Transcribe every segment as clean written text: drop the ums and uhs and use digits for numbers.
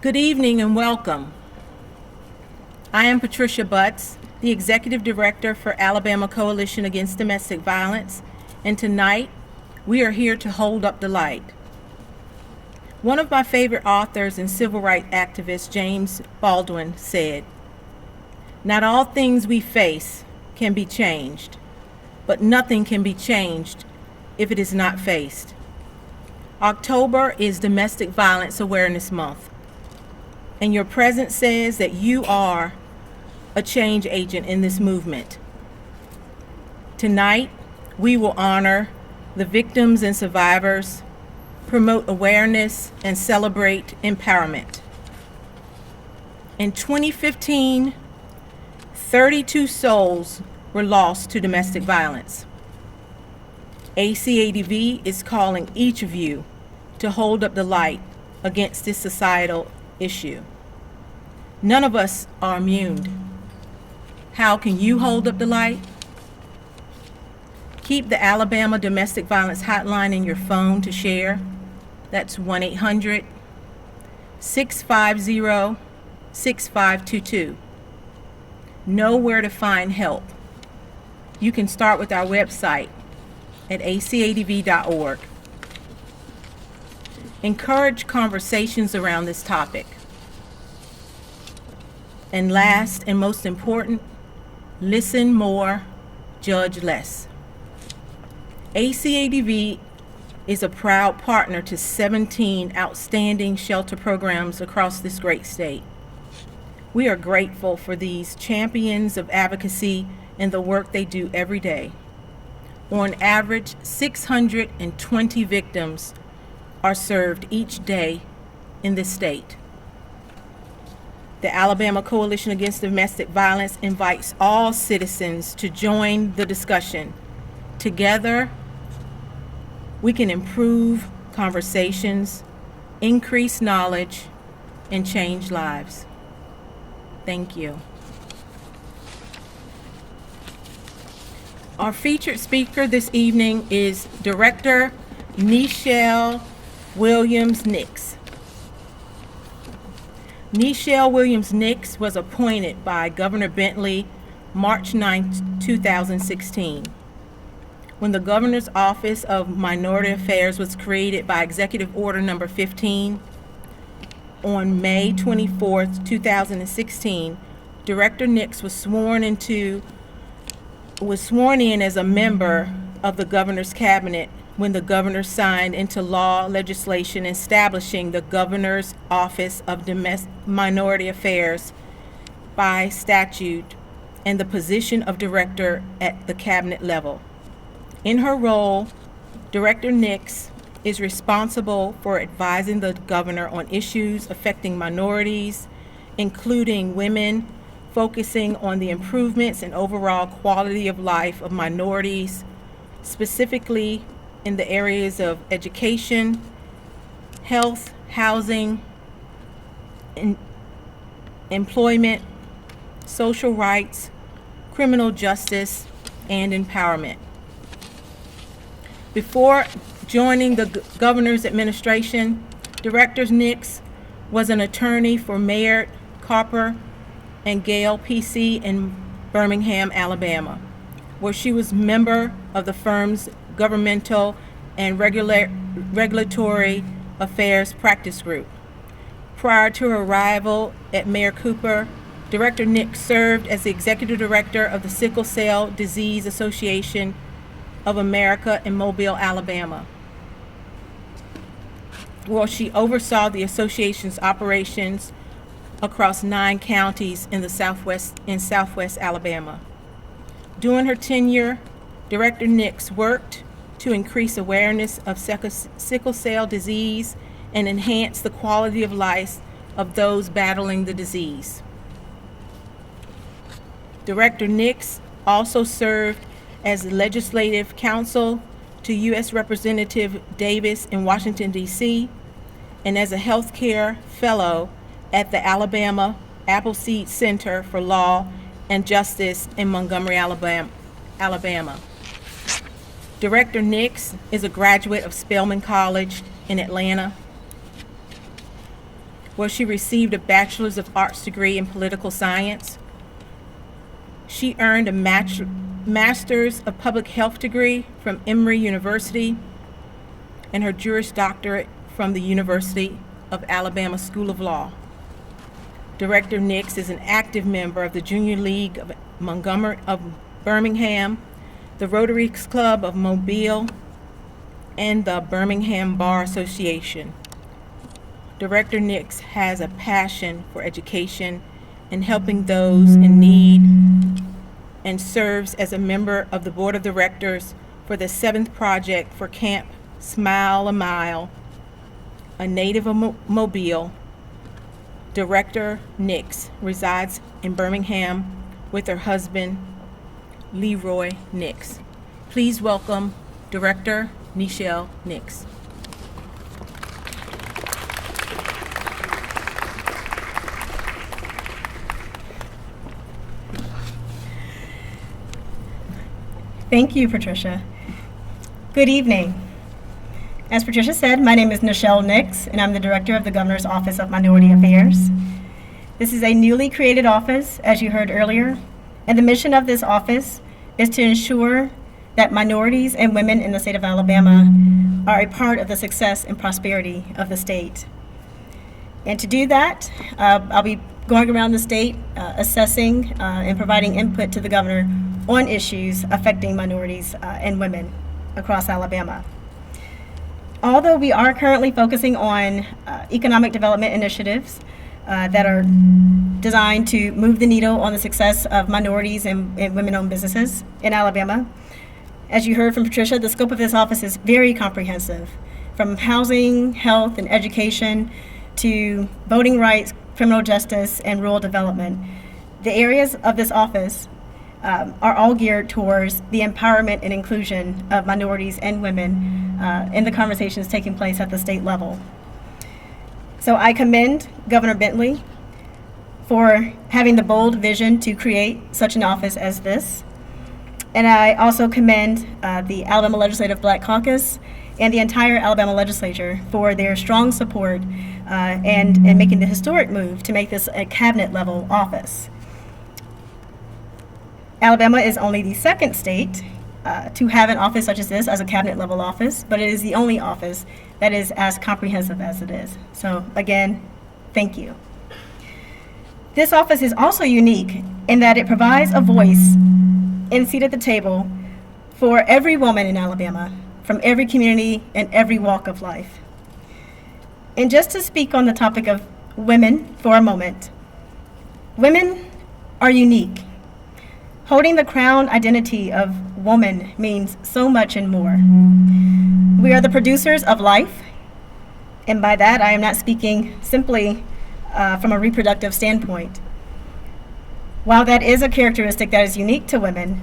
Good evening and welcome. I am Patricia Butts, the Executive Director for Alabama Coalition Against Domestic Violence, and tonight we are here to hold up the light. One of my favorite authors and civil rights activist, James Baldwin, said, "Not all things we face can be changed, but nothing can be changed if it is not faced." October is Domestic Violence Awareness Month, and your presence says that you are a change agent in this movement. Tonight, we will honor the victims and survivors, promote awareness, and celebrate empowerment. In 2015, 32 souls were lost to domestic violence. ACADV is calling each of you to hold up the light against this societal issue. None of us are immune. How can you hold up the light? Keep the Alabama Domestic Violence Hotline in your phone to share. That's 1-800-650-6522. Know where to find help. You can start with our website at acadv.org. Encourage conversations around this topic. And last and most important, listen more, judge less. ACADV is a proud partner to 17 outstanding shelter programs across this great state. We are grateful for these champions of advocacy and the work they do every day. On average, 620 victims are served each day in this state. The Alabama Coalition Against Domestic Violence invites all citizens to join the discussion. Together, we can improve conversations, increase knowledge, and change lives. Thank you. Our featured speaker this evening is Director Nichelle Williams-Nix. Nichelle Williams-Nix was appointed by Governor Bentley March 9, 2016. When the Governor's Office of Minority Affairs was created by Executive Order Number 15, on May 24, 2016, Director Nix was sworn in as a member of the Governor's Cabinet when the Governor signed into law legislation establishing the Governor's Office of Minority Affairs by statute and the position of Director at the Cabinet level. In her role, Director Nix is responsible for advising the Governor on issues affecting minorities, including women, focusing on the improvements and overall quality of life of minorities, specifically in the areas of education, health, housing, employment, social rights, criminal justice, and empowerment. Before joining the Governor's administration, Director Nix was an attorney for Mayor Carper and Gale PC in Birmingham, Alabama, where she was member of the firm's Governmental and Regulatory Affairs Practice Group. Prior to her arrival at Mayor Cooper, Director Nix served as the Executive Director of the Sickle Cell Disease Association of America in Mobile, Alabama, where she oversaw the association's operations across 9 counties in Southwest Alabama. During her tenure, Director Nix worked to increase awareness of sickle cell disease and enhance the quality of life of those battling the disease. Director Nix also served as legislative counsel to U.S. Representative Davis in Washington, D.C., and as a healthcare fellow at the Alabama Appleseed Center for Law and Justice in Montgomery, Alabama. Director Nix is a graduate of Spelman College in Atlanta. where she received a Bachelor's of Arts degree in political science. She earned a Master's of Public Health degree from Emory University and her Juris Doctorate from the University of Alabama School of Law. Director Nix is an active member of the Junior League of Birmingham, the Rotary Club of Mobile, and the Birmingham Bar Association. Director Nix has a passion for education and helping those in need, and serves as a member of the Board of Directors for the 7th Project for Camp Smile a Mile, a native of Mobile. Director Nix resides in Birmingham with her husband, Leroy Nix. Please welcome Director Nichelle Nix. Thank you, Patricia. Good evening. As Patricia said, my name is Nichelle Nix, and I'm the Director of the Governor's Office of Minority Affairs. This is a newly created office, as you heard earlier, and the mission of this office is to ensure that minorities and women in the state of Alabama are a part of the success and prosperity of the state. And to do that, I'll be going around the state, assessing and providing input to the governor on issues affecting minorities and women across Alabama. Although we are currently focusing on economic development initiatives that are designed to move the needle on the success of minorities and women-owned businesses in Alabama, as you heard from Patricia, the scope of this office is very comprehensive, from housing, health, and education to voting rights, criminal justice, and rural development. The areas of this office are all geared towards the empowerment and inclusion of minorities and women in the conversations taking place at the state level. So I commend Governor Bentley for having the bold vision to create such an office as this. And I also commend the Alabama Legislative Black Caucus and the entire Alabama legislature for their strong support and making the historic move to make this a cabinet level office. Alabama is only the second state to have an office such as this as a cabinet level office, but it is the only office that is as comprehensive as it is. So again, thank you. This office is also unique in that it provides a voice and seat at the table for every woman in Alabama, from every community and every walk of life. And just to speak on the topic of women for a moment, women are unique. Holding the crown identity of woman means so much and more. We are the producers of life, and by that I am not speaking simply from a reproductive standpoint. While that is a characteristic that is unique to women,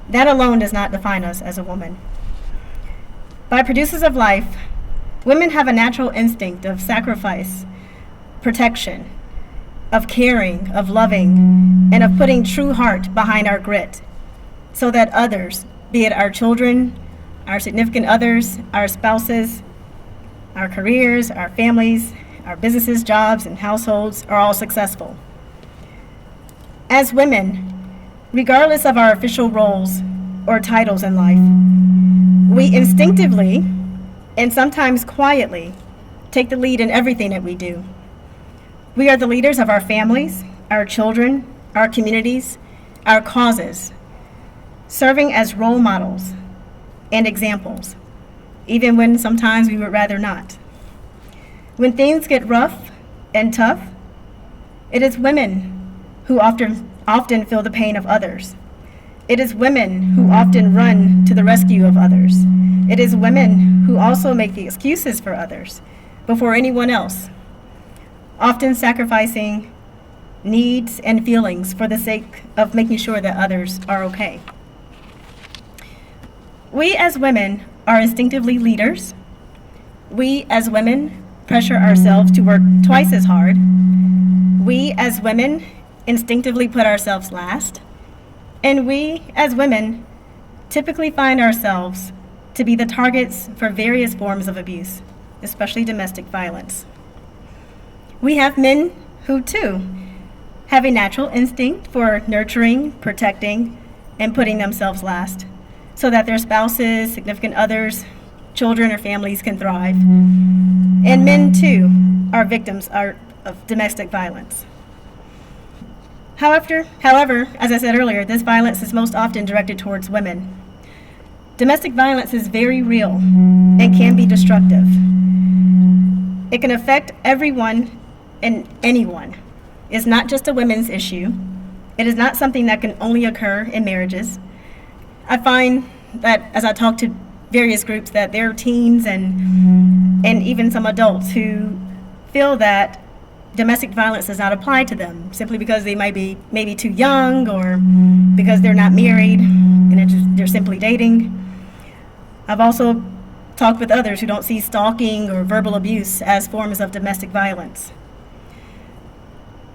that alone does not define us as a woman. By producers of life, women have a natural instinct of sacrifice, protection, of caring, of loving, and of putting true heart behind our grit, so that others, be it our children, our significant others, our spouses, our careers, our families, our businesses, jobs, and households are all successful. As women, regardless of our official roles or titles in life, we instinctively, and sometimes quietly, take the lead in everything that we do. We are the leaders of our families, our children, our communities, our causes, serving as role models and examples, even when sometimes we would rather not. When things get rough and tough, it is women who often feel the pain of others. It is women who often run to the rescue of others. It is women who also make the excuses for others before anyone else, often sacrificing needs and feelings for the sake of making sure that others are okay. We as women are instinctively leaders. We as women pressure ourselves to work twice as hard. We as women instinctively put ourselves last. And we as women typically find ourselves to be the targets for various forms of abuse, especially domestic violence. We have men who, too, have a natural instinct for nurturing, protecting, and putting themselves last so that their spouses, significant others, children, or families can thrive. And men, too, are victims of domestic violence. However, as I said earlier, this violence is most often directed towards women. Domestic violence is very real and can be destructive. It can affect everyone and anyone. It's not just a women's issue. It is not something that can only occur in marriages. I find that as I talk to various groups that there are teens and even some adults who feel that domestic violence does not apply to them simply because they might be maybe too young or because they're not married and they're simply dating. I've also talked with others who don't see stalking or verbal abuse as forms of domestic violence.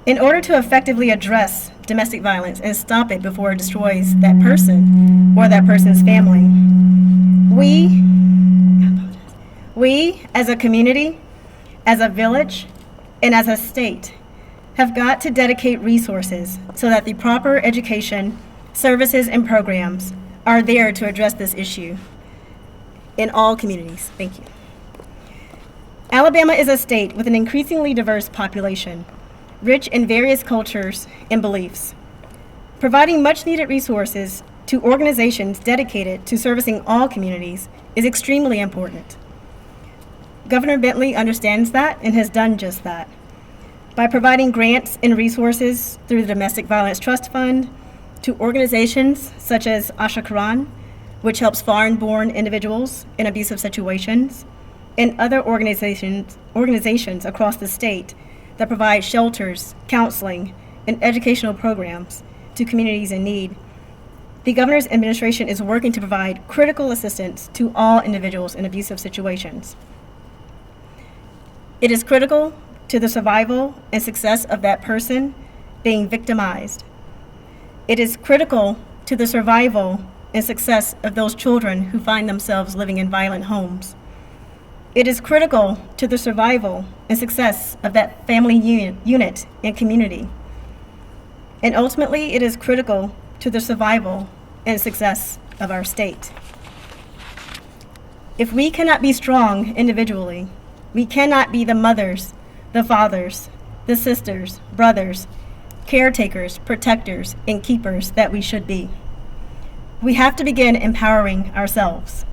In order to effectively address domestic violence and stop it before it destroys that person or that person's family, we as a community, as a village, and as a state have got to dedicate resources so that the proper education, services, and programs are there to address this issue in all communities. Thank you. Alabama is a state with an increasingly diverse population, rich in various cultures and beliefs. Providing much-needed resources to organizations dedicated to servicing all communities is extremely important. Governor Bentley understands that and has done just that. By providing grants and resources through the Domestic Violence Trust Fund to organizations such as Asha Quran, which helps foreign-born individuals in abusive situations, and other organizations across the state that provide shelters, counseling, and educational programs to communities in need. The governor's administration is working to provide critical assistance to all individuals in abusive situations. It is critical to the survival and success of that person being victimized. It is critical to the survival and success of those children who find themselves living in violent homes. It is critical to the survival and success of that family unit and community. And ultimately, it is critical to the survival and success of our state. If we cannot be strong individually, we cannot be the mothers, the fathers, the sisters, brothers, caretakers, protectors, and keepers that we should be. We have to begin empowering ourselves.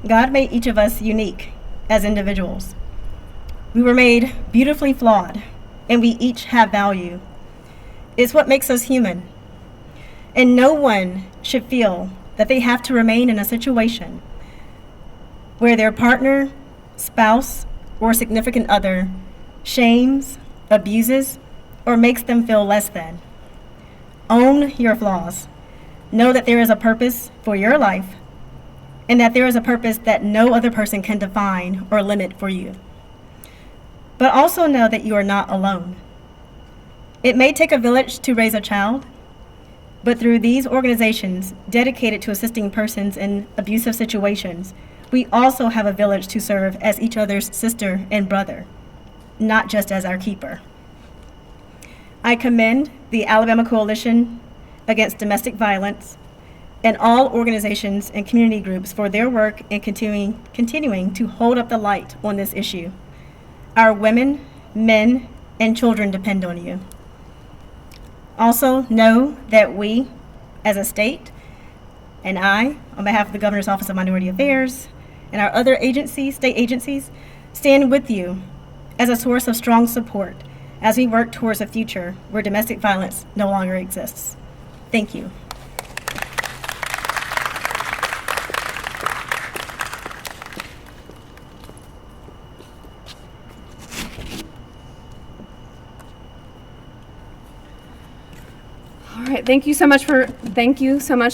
God made each of us unique as individuals. We were made beautifully flawed, and we each have value. It's what makes us human. And no one should feel that they have to remain in a situation where their partner, spouse, or significant other shames, abuses, or makes them feel less than. Own your flaws. Know that there is a purpose for your life and that there is a purpose that no other person can define or limit for you. But also know that you are not alone. It may take a village to raise a child, but through these organizations dedicated to assisting persons in abusive situations, we also have a village to serve as each other's sister and brother, not just as our keeper. I commend the Alabama Coalition Against Domestic Violence and all organizations and community groups for their work in continuing to hold up the light on this issue. Our women, men, and children depend on you. Also, know that we, as a state, and I, on behalf of the Governor's Office of Minority Affairs, and our other agencies, state agencies, stand with you as a source of strong support as we work towards a future where domestic violence no longer exists. Thank you. All right, thank you so much,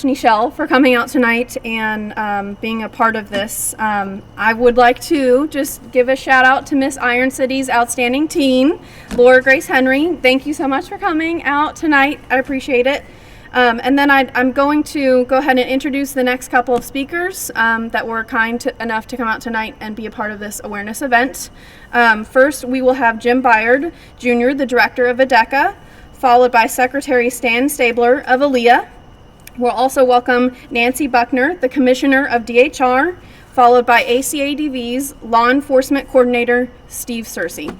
Nichelle, for coming out tonight and being a part of this. I would like to just give a shout out to Miss Iron City's outstanding teen, Laura Grace Henry. Thank you so much for coming out tonight. I appreciate it. And then I'm going to go ahead and introduce the next couple of speakers that were enough to come out tonight and be a part of this awareness event. First, we will have Jim Byard Jr., the director of ADECA, followed by Secretary Stan Stabler of ALEA. We'll also welcome Nancy Buckner, the commissioner of DHR, followed by ACADV's law enforcement coordinator, Steve Searcy.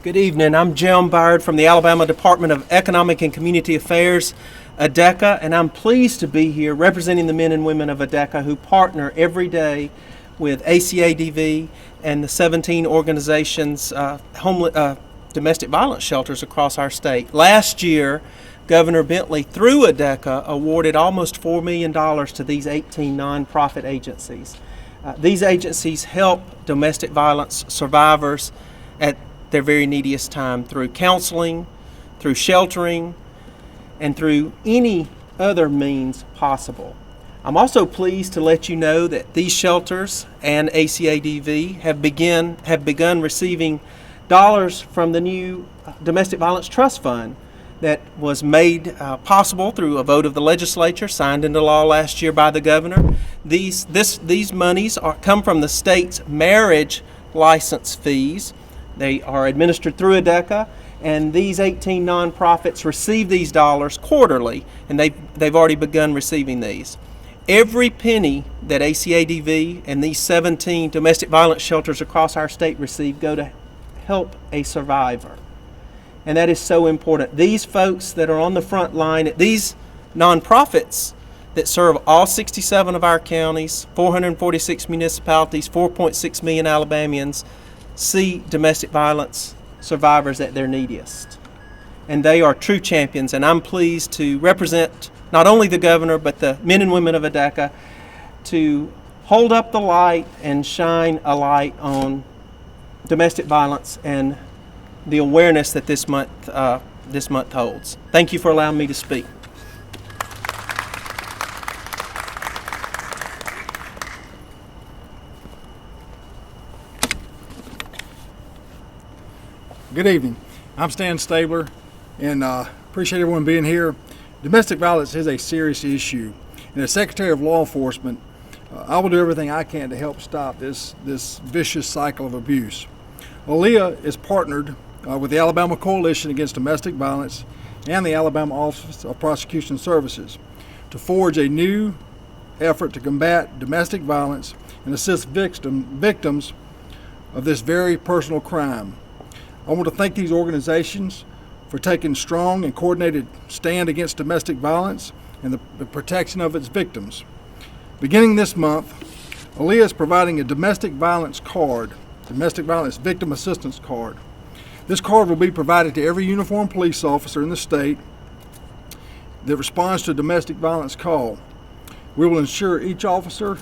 Good evening. I'm Jim Byard from the Alabama Department of Economic and Community Affairs, ADECA, and I'm pleased to be here representing the men and women of ADECA who partner every day with ACADV and the 17 organizations, domestic violence shelters across our state. Last year, Governor Bentley, through ADECA, awarded almost $4 million to these 18 nonprofit agencies. These agencies help domestic violence survivors at their very neediest time through counseling, through sheltering, and through any other means possible. I'm also pleased to let you know that these shelters and ACADV have begun receiving dollars from the new Domestic Violence Trust Fund that was made possible through a vote of the legislature, signed into law last year by the governor. These monies come from the state's marriage license fees. They are administered through ADECA, and these 18 nonprofits receive these dollars quarterly, and they've already begun receiving these. Every penny that ACADV and these 17 domestic violence shelters across our state receive go to help a survivor. And that is so important. These folks that are on the front line, these nonprofits that serve all 67 of our counties, 446 municipalities, 4.6 million Alabamians, see domestic violence survivors at their neediest. And they are true champions, and I'm pleased to represent not only the governor, but the men and women of ADECA to hold up the light and shine a light on domestic violence and the awareness that this month holds. Thank you for allowing me to speak. Good evening. I'm Stan Stabler, and appreciate everyone being here. Domestic violence is a serious issue, and as Secretary of Law Enforcement, I will do everything I can to help stop this vicious cycle of abuse. ALEA is partnered with the Alabama Coalition Against Domestic Violence and the Alabama Office of Prosecution Services to forge a new effort to combat domestic violence and assist victims of this very personal crime. I want to thank these organizations for taking strong and coordinated stand against domestic violence and the protection of its victims. Beginning this month, ALEA is providing a domestic violence card, domestic violence victim assistance card. This card will be provided to every uniformed police officer in the state that responds to a domestic violence call. We will ensure each officer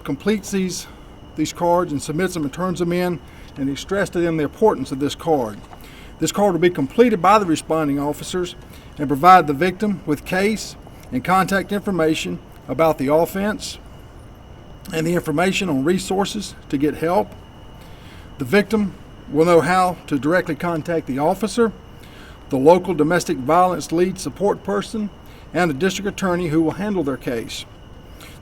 completes these cards and submits them and turns them in, and he stressed to them the importance of this card. This card will be completed by the responding officers and provide the victim with case and contact information about the offense and the information on resources to get help. The victim will know how to directly contact the officer, the local domestic violence lead support person, and the district attorney who will handle their case.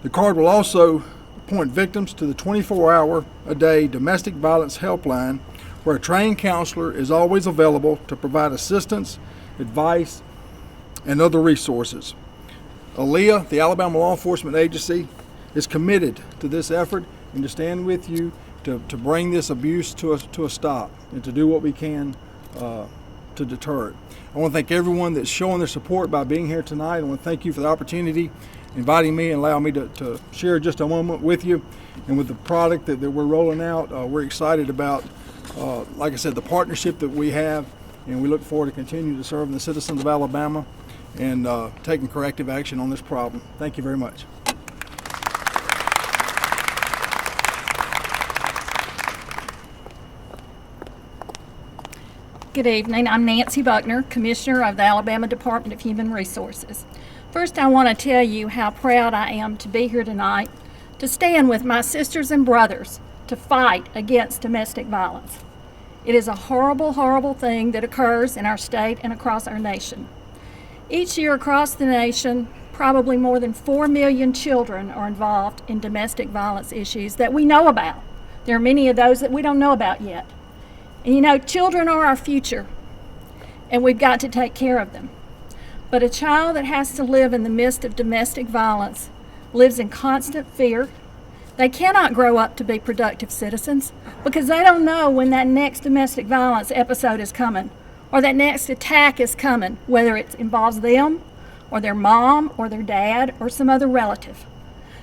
The card will also point victims to the 24-hour-a-day domestic violence helpline, where a trained counselor is always available to provide assistance, advice, and other resources. ALEA, the Alabama Law Enforcement Agency, is committed to this effort and to stand with you to bring this abuse to a stop and to do what we can to deter it. I want to thank everyone that's showing their support by being here tonight. I want to thank you for the opportunity, inviting me and allowing me to share just a moment with you. And with the product that we're rolling out, we're excited about, like I said, the partnership that we have, and we look forward to continue to serve the citizens of Alabama and taking corrective action on this problem. Thank you very much. Good evening. I'm Nancy Buckner, Commissioner of the Alabama Department of Human Resources. First, I want to tell you how proud I am to be here tonight to stand with my sisters and brothers to fight against domestic violence. It is a horrible, horrible thing that occurs in our state and across our nation. Each year across the nation, probably more than 4 million children are involved in domestic violence issues that we know about. There are many of those that we don't know about yet. And you know, children are our future, and we've got to take care of them. But a child that has to live in the midst of domestic violence lives in constant fear. They cannot grow up to be productive citizens because they don't know when that next domestic violence episode is coming or that next attack is coming, whether it involves them or their mom or their dad or some other relative.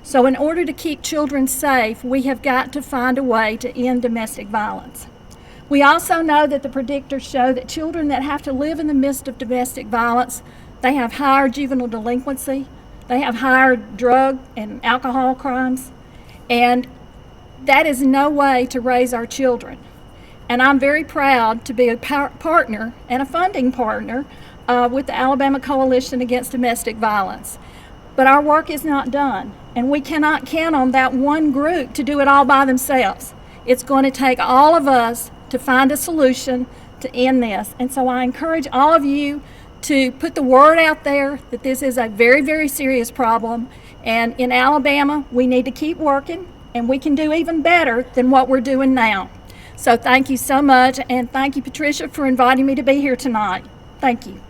So in order to keep children safe, we have got to find a way to end domestic violence. We also know that the predictors show that children that have to live in the midst of domestic violence, they have higher juvenile delinquency, they have higher drug and alcohol crimes, and that is no way to raise our children. And I'm very proud to be a partner and a funding partner with the Alabama Coalition Against Domestic Violence. But our work is not done, and we cannot count on that one group to do it all by themselves. It's going to take all of us to find a solution to end this. And so I encourage all of you to put the word out there that this is a very, very serious problem. And in Alabama, we need to keep working, and we can do even better than what we're doing now. So thank you so much, and thank you, Patricia, for inviting me to be here tonight. Thank you.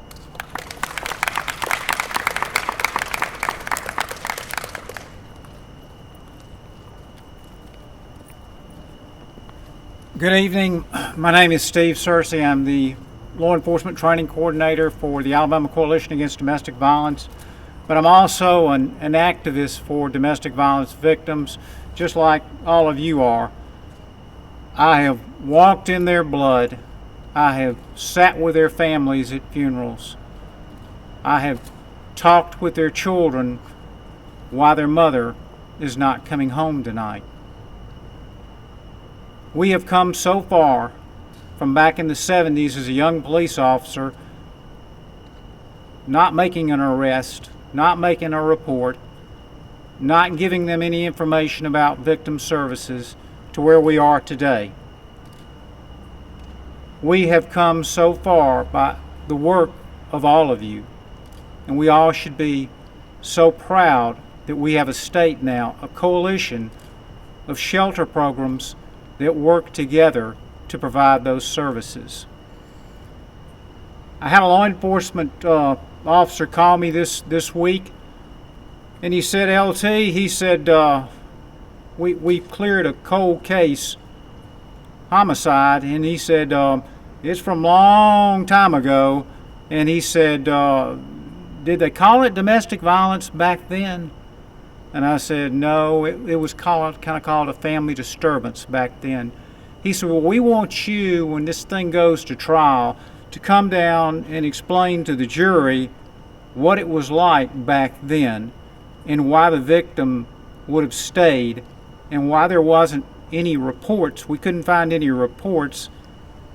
Good evening. My name is Steve Searcy. I'm the Law Enforcement Training Coordinator for the Alabama Coalition Against Domestic Violence, but I'm also an activist for domestic violence victims, just like all of you are. I have walked in their blood. I have sat with their families at funerals. I have talked with their children why their mother is not coming home tonight. We have come so far from back in the 70s as a young police officer, not making an arrest, not making a report, not giving them any information about victim services, to where we are today. We have come so far by the work of all of you, and we all should be so proud that we have a state now, a coalition of shelter programs that work together to provide those services. I had a law enforcement officer call me this week, and he said, LT, he said, we cleared a cold case homicide, and he said, it's from a long time ago, and he said, did they call it domestic violence back then? And I said, no, it was kind of called a family disturbance back then. He said, well, we want you, when this thing goes to trial, to come down and explain to the jury what it was like back then and why the victim would have stayed and why there wasn't any reports. We couldn't find any reports,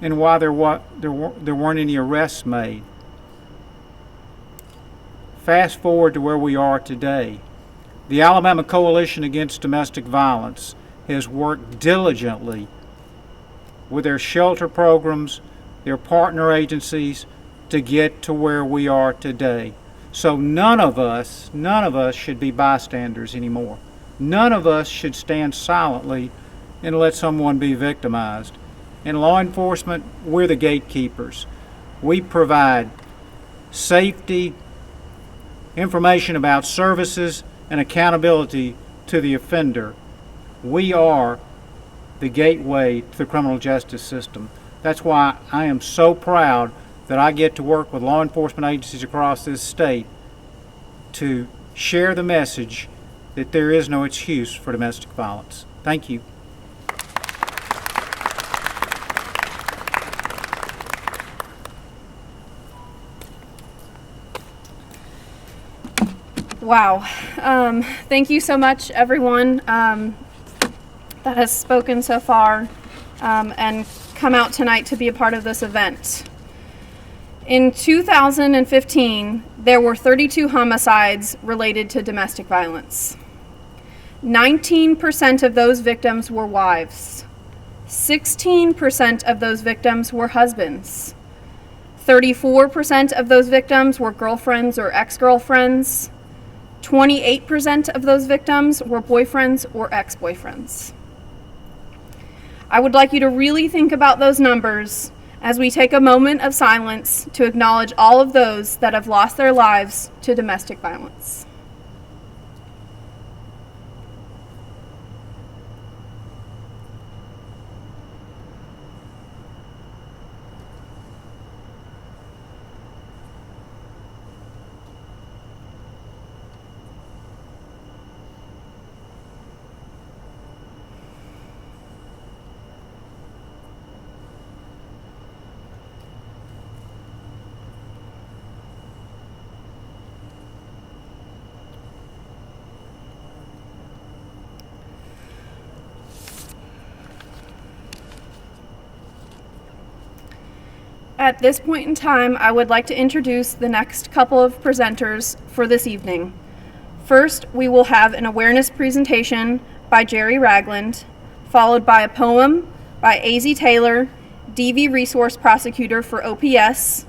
and why there weren't any arrests made. Fast forward to where we are today. The Alabama Coalition Against Domestic Violence has worked diligently with their shelter programs, their partner agencies, to get to where we are today. So none of us should be bystanders anymore. None of us should stand silently and let someone be victimized. In law enforcement, we're the gatekeepers. We provide safety, information about services, and accountability to the offender. We are the gateway to the criminal justice system. That's why I am so proud that I get to work with law enforcement agencies across this state to share the message that there is no excuse for domestic violence. Thank you. Wow. Thank you so much, everyone that has spoken so far and come out tonight to be a part of this event. In 2015, there were 32 homicides related to domestic violence. 19% of those victims were wives. 16% of those victims were husbands. 34% of those victims were girlfriends or ex-girlfriends. 28% of those victims were boyfriends or ex-boyfriends. I would like you to really think about those numbers as we take a moment of silence to acknowledge all of those that have lost their lives to domestic violence. At this point in time, I would like to introduce the next couple of presenters for this evening. First, we will have an awareness presentation by Jerry Ragland, followed by a poem by A.Z. Taylor, DV Resource Prosecutor for OPS,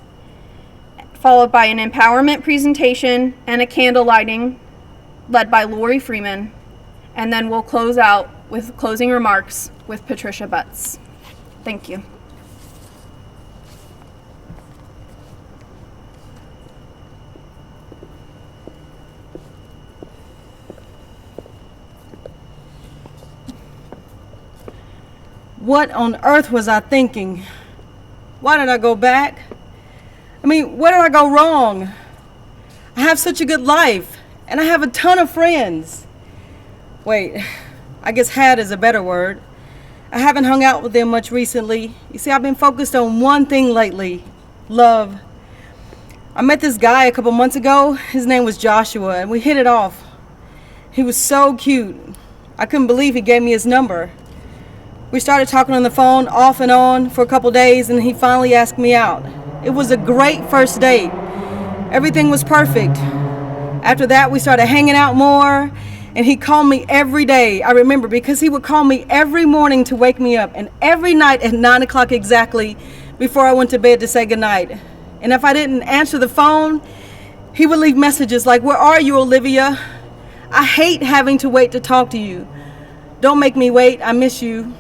followed by an empowerment presentation and a candle lighting led by Lori Freeman, and then we'll close out with closing remarks with Patricia Butts. Thank you. What on earth was I thinking? Why did I go back? I mean, where did I go wrong? I have such a good life, and I have a ton of friends. Wait, I guess had is a better word. I haven't hung out with them much recently. You see, I've been focused on one thing lately: love. I met this guy a couple months ago. His name was Joshua, and we hit it off. He was so cute. I couldn't believe he gave me his number. We started talking on the phone off and on for a couple days, and he finally asked me out. It was a great first date. Everything was perfect. After that, we started hanging out more, and he called me every day. I remember because he would call me every morning to wake me up, and every night at 9 o'clock exactly before I went to bed to say goodnight. And if I didn't answer the phone, he would leave messages like, "Where are you, Olivia? I hate having to wait to talk to you. Don't make me wait. I miss you."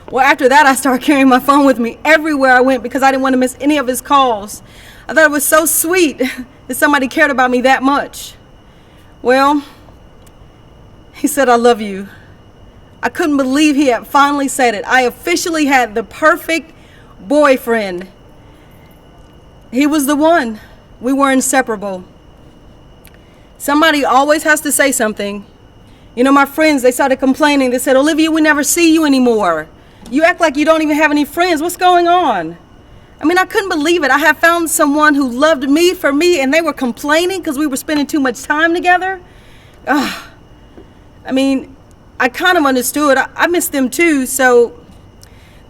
Well, after that, I started carrying my phone with me everywhere I went because I didn't want to miss any of his calls. I thought it was so sweet that somebody cared about me that much. Well, he said, "I love you." I couldn't believe he had finally said it. I officially had the perfect boyfriend. He was the one. We were inseparable. Somebody always has to say something. You know, my friends, they started complaining. They said, "Olivia, we never see you anymore. You act like you don't even have any friends. What's going on?" I mean, I couldn't believe it. I had found someone who loved me for me, and they were complaining because we were spending too much time together. Ugh. I mean, I kind of understood. I missed them too. So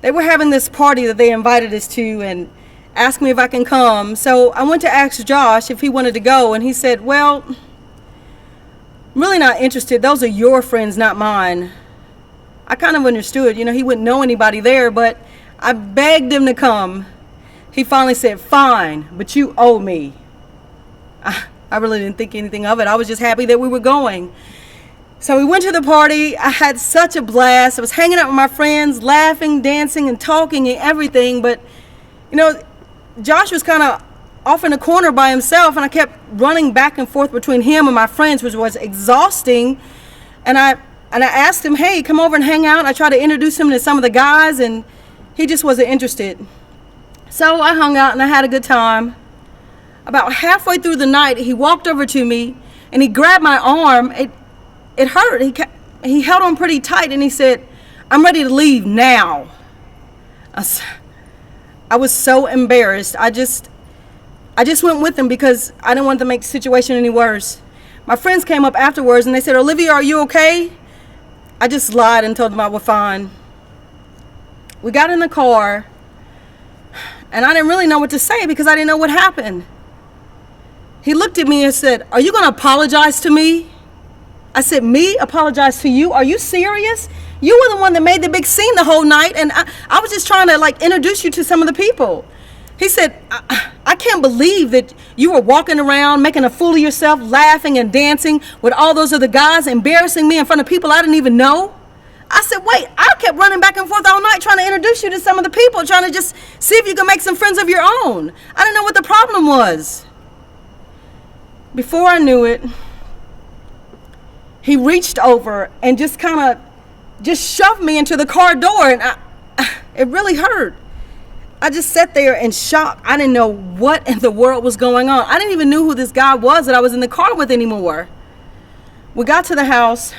they were having this party that they invited us to and asked me if I can come. So I went to ask Josh if he wanted to go, and he said, "Well, I'm really not interested. Those are your friends, not mine." I kind of understood, you know, he wouldn't know anybody there, but I begged him to come. He finally said, "Fine, but you owe me." I really didn't think anything of it. I was just happy that we were going. So we went to the party. I had such a blast. I was hanging out with my friends, laughing, dancing, and talking and everything. But, you know, Josh was kind of off in a corner by himself, and I kept running back and forth between him and my friends, which was exhausting. And I asked him, "Hey, come over and hang out." I tried to introduce him to some of the guys, and he just wasn't interested. So I hung out, and I had a good time. About halfway through the night, he walked over to me, and he grabbed my arm. It hurt. He held on pretty tight, and he said, "I'm ready to leave now." I was so embarrassed. I just went with him because I didn't want to make the situation any worse. My friends came up afterwards, and they said, "Olivia, are you okay?" I just lied and told them I was fine. We got in the car, and I didn't really know what to say because I didn't know what happened. He looked at me and said, "Are you going to apologize to me?" I said, "Me? Apologize to you? Are you serious? You were the one that made the big scene the whole night, and I was just trying to like introduce you to some of the people. He said, I can't believe that you were walking around making a fool of yourself, laughing and dancing with all those other guys, embarrassing me in front of people I didn't even know. I said, wait, I kept running back and forth all night trying to introduce you to some of the people, trying to just see if you could make some friends of your own. I didn't know what the problem was. Before I knew it, he reached over and just kind of just shoved me into the car door, and it really hurt. I just sat there in shock. I didn't know what in the world was going on. I didn't even know who this guy was that I was in the car with anymore. We got to the house.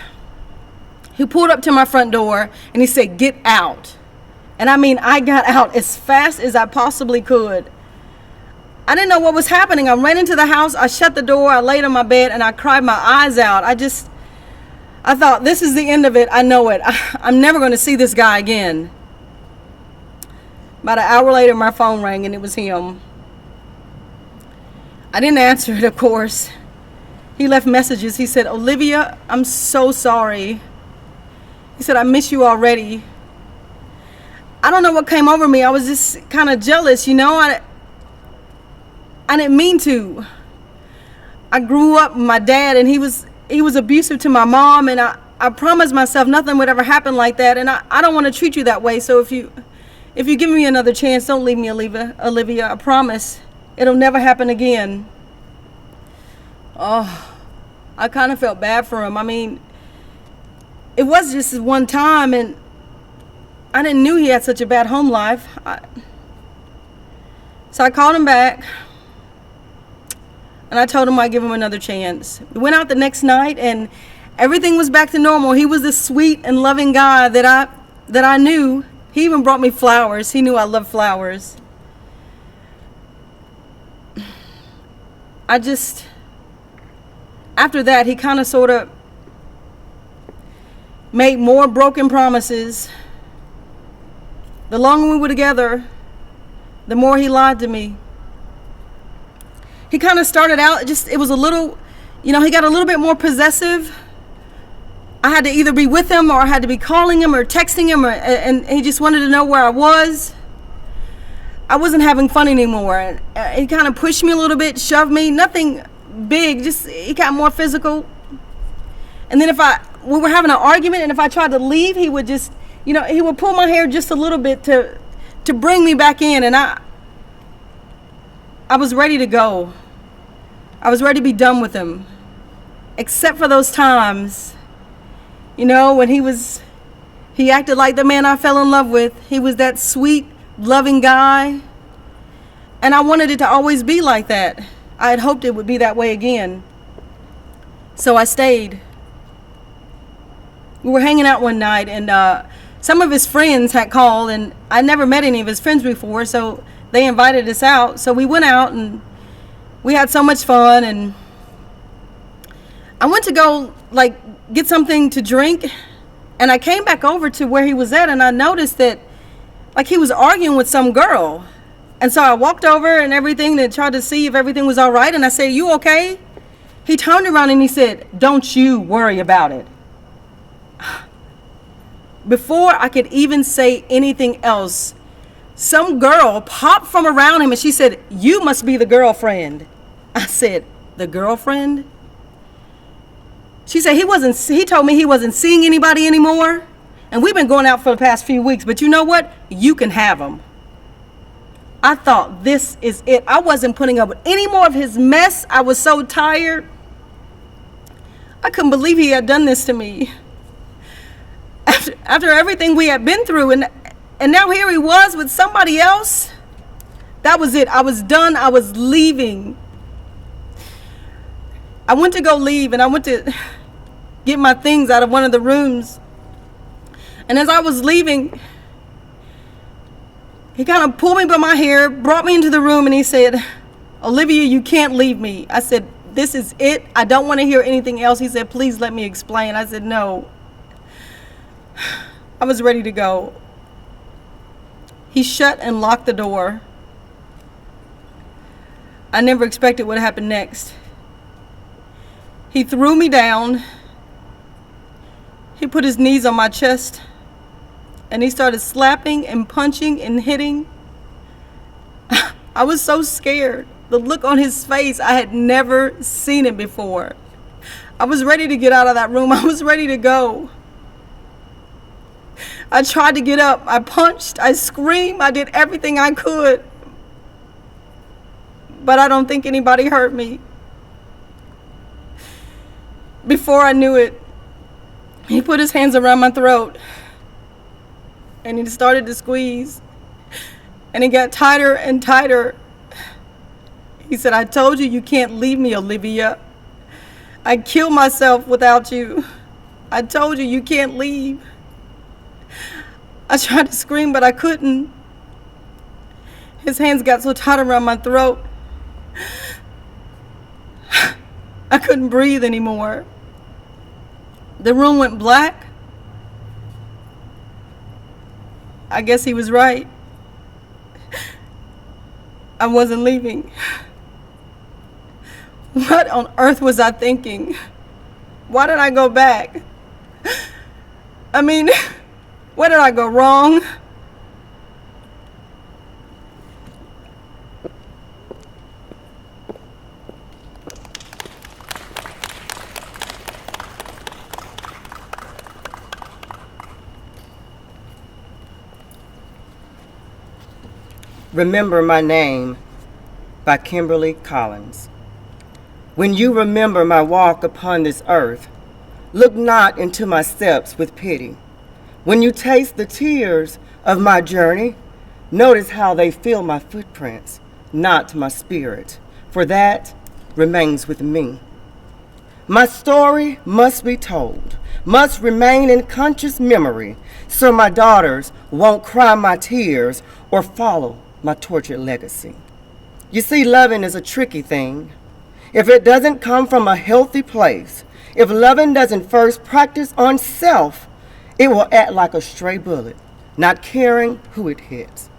He pulled up to my front door and he said, "Get out." And I mean, I got out as fast as I possibly could. I didn't know what was happening. I ran into the house. I shut the door. I laid on my bed and I cried my eyes out. I thought, this is the end of it. I know it. I'm never going to see this guy again. About an hour later, my phone rang and it was him. I didn't answer it, of course. He left messages. He said, "Olivia, I'm so sorry." He said, "I miss you already." I don't know what came over me. I was just kind of jealous, you know. I didn't mean to. I grew up with my dad, and he was abusive to my mom, and I promised myself nothing would ever happen like that, and I don't want to treat you that way. So if you give me another chance, don't leave me, Olivia. I promise it'll never happen again. Oh, I kind of felt bad for him. I mean, it was just one time, and I didn't knew he had such a bad home life. So I called him back, and I told him I'd give him another chance. We went out the next night, and everything was back to normal. He was this sweet and loving guy that I knew. He even brought me flowers. He knew I loved flowers. After that, he kind of sort of made more broken promises. The longer we were together, the more he lied to me. He kind of started out, it was a little, he got a little bit more possessive. I had to either be with him or I had to be calling him or texting him, and he just wanted to know where I was. I wasn't having fun anymore. He kind of pushed me a little bit, shoved me, nothing big, just he got more physical. And then we were having an argument, and if I tried to leave, he would just, he would pull my hair just a little bit to bring me back in, and I was ready to go. I was ready to be done with him, except for those times, when he acted like the man I fell in love with. He was that sweet, loving guy, and I wanted it to always be like that. I had hoped it would be that way again. So I stayed. We were hanging out one night, and some of his friends had called, and I never met any of his friends before, so they invited us out. So we went out, and we had so much fun, and I went to go get something to drink, and I came back over to where he was at, and I noticed that he was arguing with some girl. And so I walked over and everything and tried to see if everything was all right, and I said, "You okay?" He turned around and he said, "Don't you worry about it." Before I could even say anything else, some girl popped from around him and she said, "You must be the girlfriend." I said, "The girlfriend?" She said, he told me he wasn't seeing anybody anymore, and we've been going out for the past few weeks, but you know what? You can have him. I thought, this is it. I wasn't putting up with any more of his mess. I was so tired. I couldn't believe he had done this to me. After everything we had been through, and now here he was with somebody else. That was it. I was done. I was leaving. I went to go leave, and I went to get my things out of one of the rooms. And as I was leaving, he kind of pulled me by my hair, brought me into the room, and he said, "Olivia, you can't leave me." I said, "This is it. I don't want to hear anything else." He said, "Please let me explain." I said, "No." I was ready to go. He shut and locked the door. I never expected what happened next. He threw me down. He put his knees on my chest and he started slapping and punching and hitting. I was so scared. The look on his face, I had never seen it before. I was ready to get out of that room. I was ready to go. I tried to get up. I punched. I screamed. I did everything I could. But I don't think anybody hurt me. Before I knew it, he put his hands around my throat and he started to squeeze. And it got tighter and tighter. He said, "I told you can't leave me, Olivia. I'd kill myself without you. I told you can't leave." I tried to scream, but I couldn't. His hands got so tight around my throat. I couldn't breathe anymore. The room went black. I guess he was right. I wasn't leaving. What on earth was I thinking? Why did I go back? I mean, where did I go wrong? Remember My Name by Kimberly Collins. When you remember my walk upon this earth, look not into my steps with pity. When you taste the tears of my journey, notice how they fill my footprints, not my spirit, for that remains with me. My story must be told, must remain in conscious memory, so my daughters won't cry my tears or follow my tortured legacy. You see, loving is a tricky thing. If it doesn't come from a healthy place, if loving doesn't first practice on self, it will act like a stray bullet, not caring who it hits.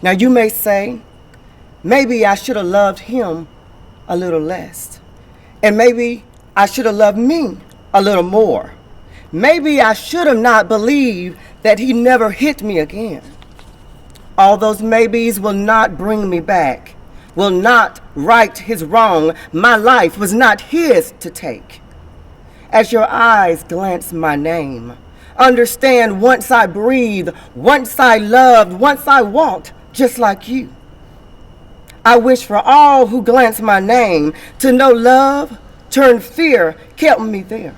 Now you may say, maybe I should have loved him a little less. And maybe I should have loved me a little more. Maybe I should have not believed that he never hit me again. All those maybes will not bring me back, will not right his wrong. My life was not his to take. As your eyes glance my name, understand once I breathed, once I loved, once I walked just like you. I wish for all who glance my name to know love turned fear, kept me there.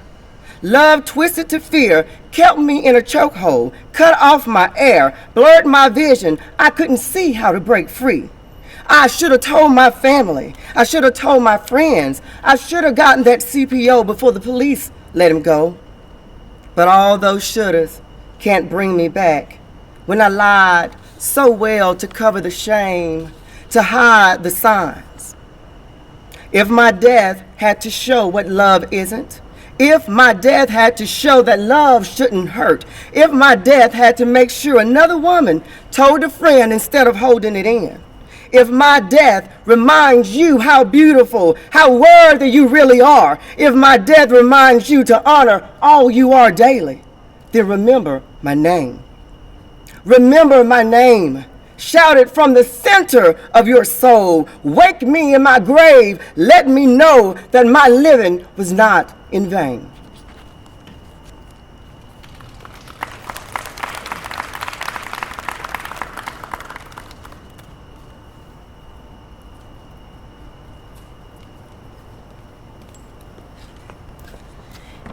Love twisted to fear, kept me in a chokehold, cut off my air, blurred my vision. I couldn't see how to break free. I should have told my family. I should have told my friends. I should have gotten that CPO before the police let him go. But all those shouldas can't bring me back when I lied so well to cover the shame, to hide the signs. If my death had to show what love isn't, if my death had to show that love shouldn't hurt, if my death had to make sure another woman told a friend instead of holding it in, if my death reminds you how beautiful, how worthy you really are, if my death reminds you to honor all you are daily, then remember my name. Remember my name. Shout it from the center of your soul. Wake me in my grave. Let me know that my living was not in vain.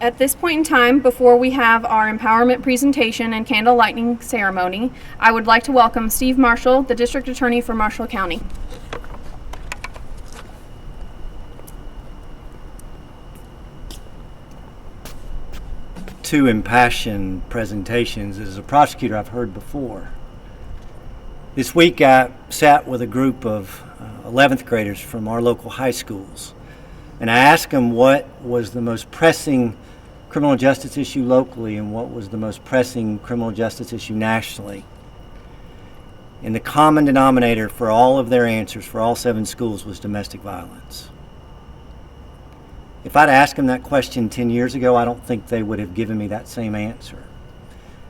At this point in time, before we have our empowerment presentation and candle lighting ceremony, I would like to welcome Steve Marshall, the District Attorney for Marshall County. Two impassioned presentations. As a prosecutor, I've heard before. This week I sat with a group of 11th graders from our local high schools, and I asked them what was the most pressing criminal justice issue locally and what was the most pressing criminal justice issue nationally. And the common denominator for all of their answers, for all 7 schools, was domestic violence. If I'd asked them that question 10 years ago, I don't think they would have given me that same answer.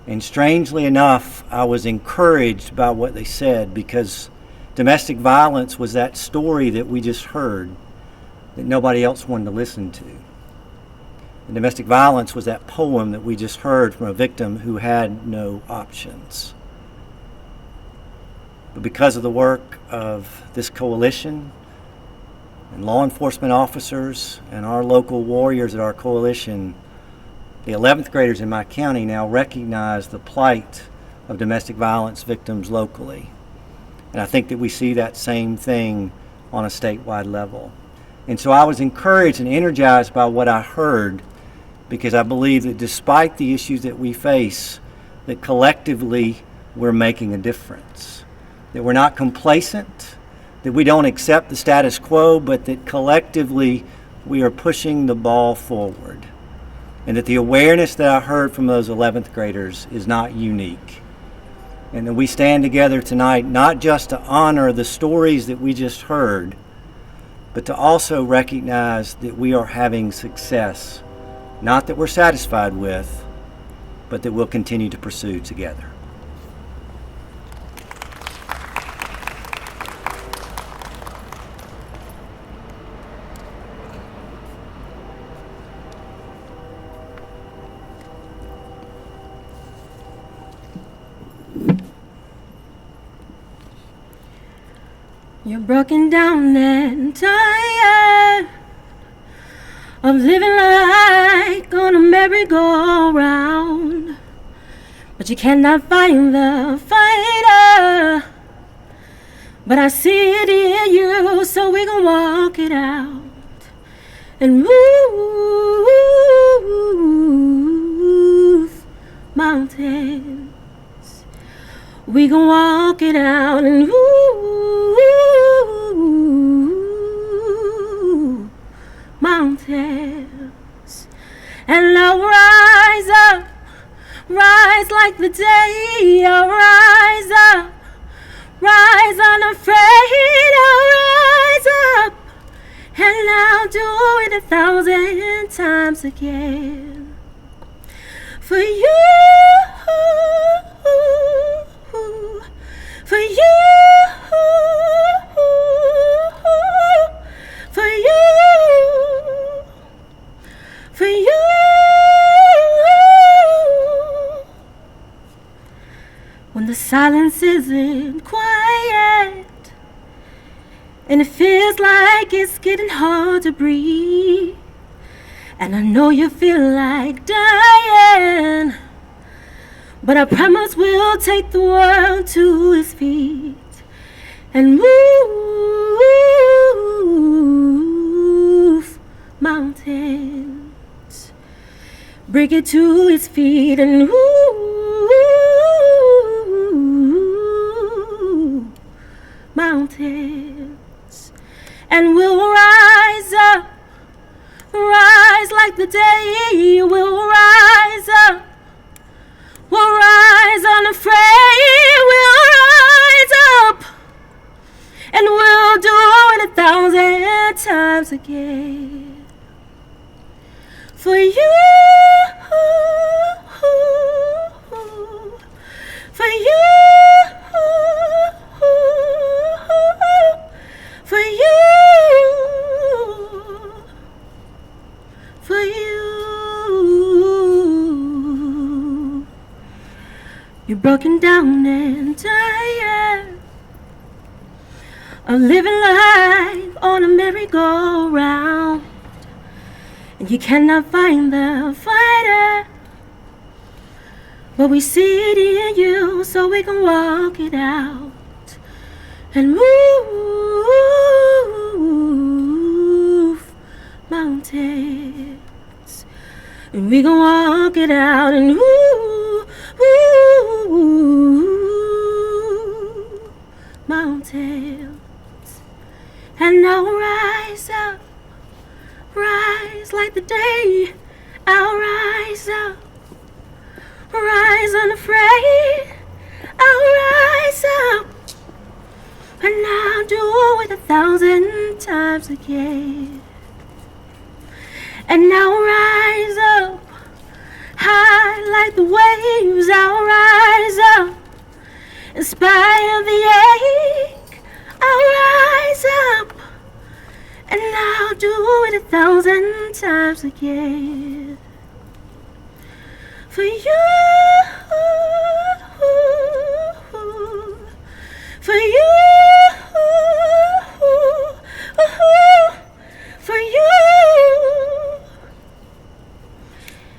And strangely enough, I was encouraged by what they said, because domestic violence was that story that we just heard that nobody else wanted to listen to. And domestic violence was that poem that we just heard from a victim who had no options. But because of the work of this coalition and law enforcement officers and our local warriors at our coalition, the 11th graders in my county now recognize the plight of domestic violence victims locally. And I think that we see that same thing on a statewide level. And so I was encouraged and energized by what I heard, because I believe that despite the issues that we face, that collectively we're making a difference. That we're not complacent, that we don't accept the status quo, but that collectively we are pushing the ball forward. And that the awareness that I heard from those 11th graders is not unique. And that we stand together tonight not just to honor the stories that we just heard, but to also recognize that we are having success, not that we're satisfied with, but that we'll continue to pursue together. You're broken down and tired of living like on a merry-go-round, but you cannot find the fighter. But I see it in you, so we gon' walk it out and move mountains. We gon' walk it out and move mountains. And I'll rise up, rise like the day. I'll rise up, rise unafraid. I'll rise up, and I'll do it 1,000 times again. For you, for you, for you, for you. When the silence isn't quiet and it feels like it's getting hard to breathe, and I know you feel like dying, but I promise we'll take the world to its feet and move mountains. Bring it to its feet and move mountains. And we'll rise up, rise like the day. We'll rise up, we'll rise unafraid. We'll rise up, and we'll do it 1,000 times again. For you, for you, for you, for you. You're broken down and tired of living life on a merry-go-round, and you cannot find the fighter, but we see it in you, so we can walk it out and move mountains. And we can walk it out and move mountains. And I'll rise up, rise like the day. I'll rise up, rise unafraid. I'll rise up, and I'll do it 1,000 times again. and I'll rise up. High like the waves, I'll rise up. In spite of the ache, I'll rise up. And I'll do it 1,000 times again. For you, for you, for you,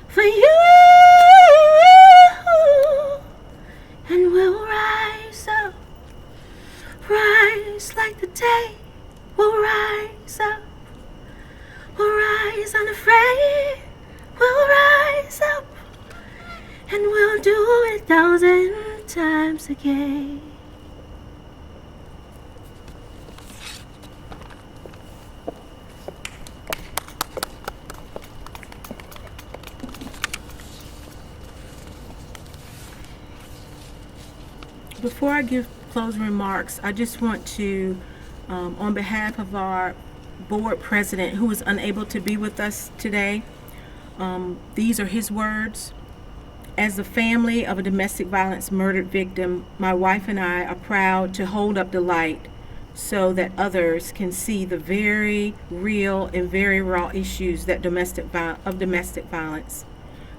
for you. And we'll rise up, rise like the day. We'll rise up, we'll rise unafraid. We'll rise up, and we'll do it 1,000 times again. Before I give closing remarks, I just want to, on behalf of our board president who was unable to be with us today, these are his words. As the family of a domestic violence murdered victim, my wife and I are proud to hold up the light so that others can see the very real and very raw issues that domestic violence.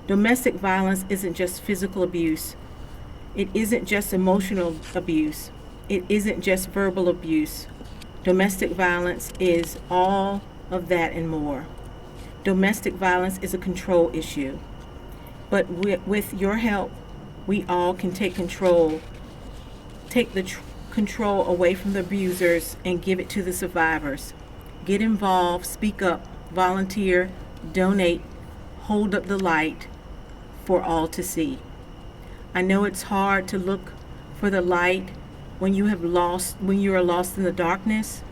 Domestic violence isn't just physical abuse. It isn't just emotional abuse. It isn't just verbal abuse. Domestic violence is all of that and more. Domestic violence is a control issue. But with your help, we all can take control, take the control away from the abusers and give it to the survivors. Get involved, speak up, volunteer, donate, hold up the light for all to see. I know it's hard to look for the light when you are lost in the darkness,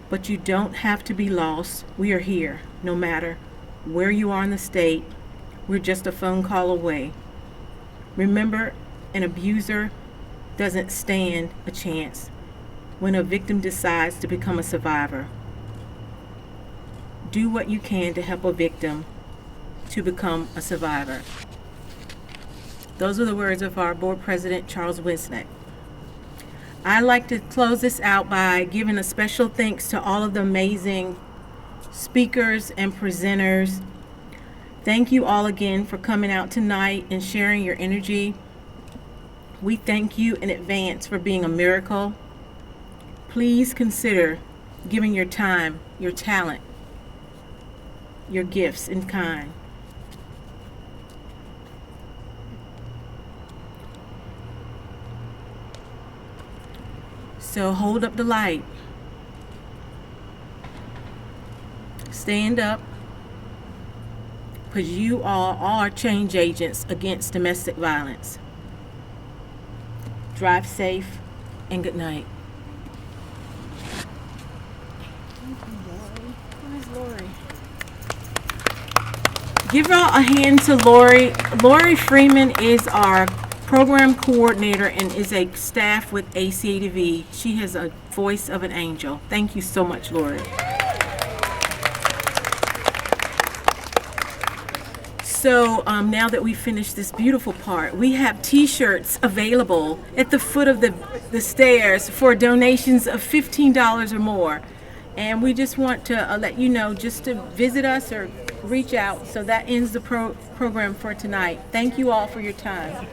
but you don't have to be lost. We are here, no matter where you are in the state. We're just a phone call away. Remember, an abuser doesn't stand a chance when a victim decides to become a survivor. Do what you can to help a victim to become a survivor. Those are the words of our board president, Charles Wisnick. I'd like to close this out by giving a special thanks to all of the amazing speakers and presenters. Thank you all again for coming out tonight and sharing your energy. We thank you in advance for being a miracle. Please consider giving your time, your talent, your gifts in kind. So hold up the light. Stand up, because you all are change agents against domestic violence. Drive safe and good night. Where's Lori? Give all a hand to Lori. Lori Freeman is our program coordinator and is a staff with ACADV. She has a voice of an angel. Thank you so much, Lori. So now that we finished this beautiful part, we have t-shirts available at the foot of the stairs for donations of $15 or more. And we just want to let you know just to visit us or reach out. So that ends the program for tonight. Thank you all for your time.